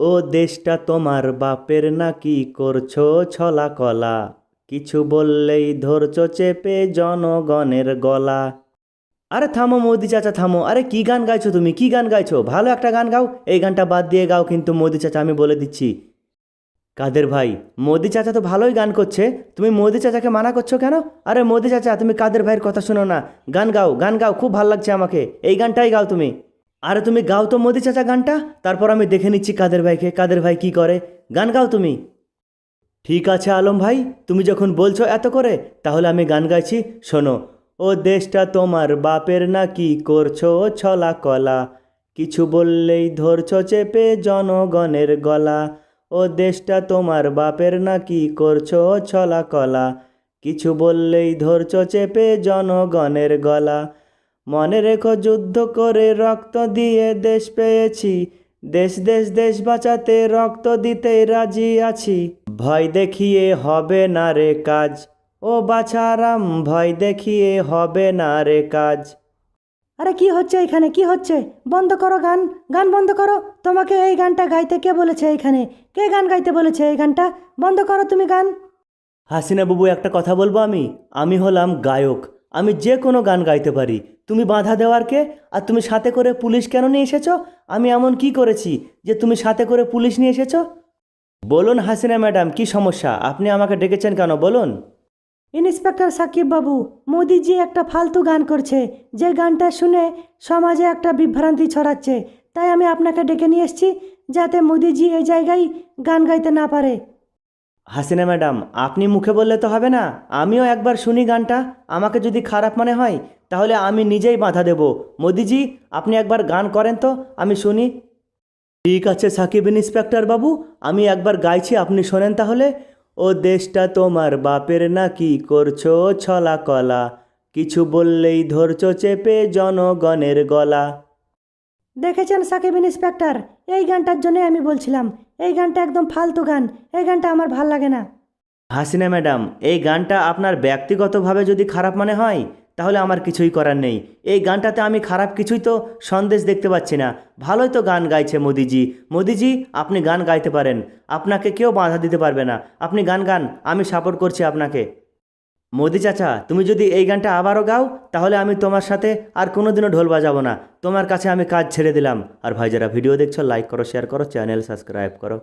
ও দেশটা তোমার বাপের নাকি করছো ছলা কলা, কিছু বললেই ধরছো চেপে জনগণের গলা। আরে থামো মোদি চাচা থামো, আরে কি গান গাইছো তুমি, কি গান গাইছো? ভালো একটা গান গাও, এই গানটা বাদ দিয়ে গাও কিন্তু মোদি চাচা, আমি বলে দিচ্ছি। কাদের ভাই? মোদি চাচা তো ভালোই গান করছে, তুমি মোদি চাচাকে মানা করছো কেন? আরে মোদি চাচা তুমি কাদের ভাইয়ের কথা শোনো না, গান গাও গান গাও, খুব ভালো লাগছে আমাকে, এই গানটাই গাও তুমি। আরে তুমি গাও তো মোদি চাচা গানটা, তারপর আমি দেখে নিচ্ছি কাদের ভাইকে, কাদের ভাই কি করে। গান গাও তুমি। ঠিক আছে আলম ভাই, তুমি যখন বলছো এত করে, তাহলে আমি গান গাইছি, শোনো। ও দেশটা তোমার বাপের নাকি করছো ছলা কলা, কিছু বললেই ধরছো চেপে জনগণের গলা। ও দেশটা তোমার বাপের নাকি করছো ছলা কলা, কিছু বললেই ধরছো চেপে জনগণের গলা। মনে রেখো যুদ্ধ করে রক্ত দিয়ে দেশ পেয়েছি, দেশ দেশ দেশ বাঁচাতে রক্ত দিতে রাজি আছি। ভয় দেখিয়ে হবে না রে কাজ, ও বাছারাম ভয় দেখিয়ে হবে না রে কাজ। আরে কি হচ্ছে এখানে, কি হচ্ছে? বন্ধ করো গান, গান বন্ধ করো। তোমাকে এই গানটা গাইতে কে বলেছে? এইখানে কে গান গাইতে বলেছে? এই গানটা বন্ধ করো তুমি গান। হাসিনা বাবু একটা কথা বলবো, আমি আমি হলাম গায়ক, আমি যে কোনো গান গাইতে পারি। তুমি বাধা দেওয়ার কে? আর তুমি সাথে করে পুলিশ কেন নিয়ে এসেছো? আমি এমন কি করেছি যে তুমি সাথে করে পুলিশ নিয়ে এসেছো? বলুন হাসিনা ম্যাডাম, কি সমস্যা? আপনি আমাকে ডেকেছেন কেন বলুন? ইন্সপেক্টর সাকিব বাবু, মোদিজি একটা ফালতু গান করছে, যে গানটা শুনে সমাজে একটা বিভ্রান্তি ছড়াচ্ছে। তাই আমি আপনাকে ডেকে নিয়ে এসেছি, যাতে মোদিজি এই জায়গায় গান গাইতে না পারে। হাসিনা ম্যাডাম, আপনি মুখে বললে তো হবে না, আমিও একবার শুনি গানটা। আমাকে যদি খারাপ মনে হয় তাহলে আমি নিজেই বাধা দেব। মোদিজি, আপনি একবার গান করেন তো, আমি শুনি। ঠিক আছে সাকিব ইন্সপেক্টর বাবু, আমি একবার গাইছি, আপনি শোনেন তাহলে। ও দেশটা তোমার বাপের নাকি করছো ছলা কলা, কিছু বললেই ধরছো চেপে জনগণের গলা। দেখেছেন সাকিব ইন্সপেক্টর, এই গানটার জন্যই আমি বলছিলাম, এই গানটা একদম ফালতু গান, এই গানটা আমার ভাল লাগে না। হাসিনা ম্যাডাম, এই গানটা আপনার ব্যক্তিগতভাবে যদি খারাপ মনে হয় তাহলে আমার কিছুই করার নেই। এই গানটাতে আমি খারাপ কিছুই তো সন্দেশ দেখতে পাচ্ছি না। ভালোই তো গান গাইছে মোদিজি। মোদিজি, আপনি গান গাইতে পারেন, আপনাকে কেউ বাধা দিতে পারবে না। আপনি গান গান, আমি সাপোর্ট করছি আপনাকে। মোদি চাচা, তুমি যদি এই গানটা আবারও গাও তাহলে আমি তোমার সাথে আর কোনোদিনও ঢোল বাজাবো না। তোমার কাছে আমি কাজ ছেড়ে দিলাম। আর ভাই, যারা ভিডিও দেখছো লাইক করো, শেয়ার করো, চ্যানেল সাবস্ক্রাইব করো।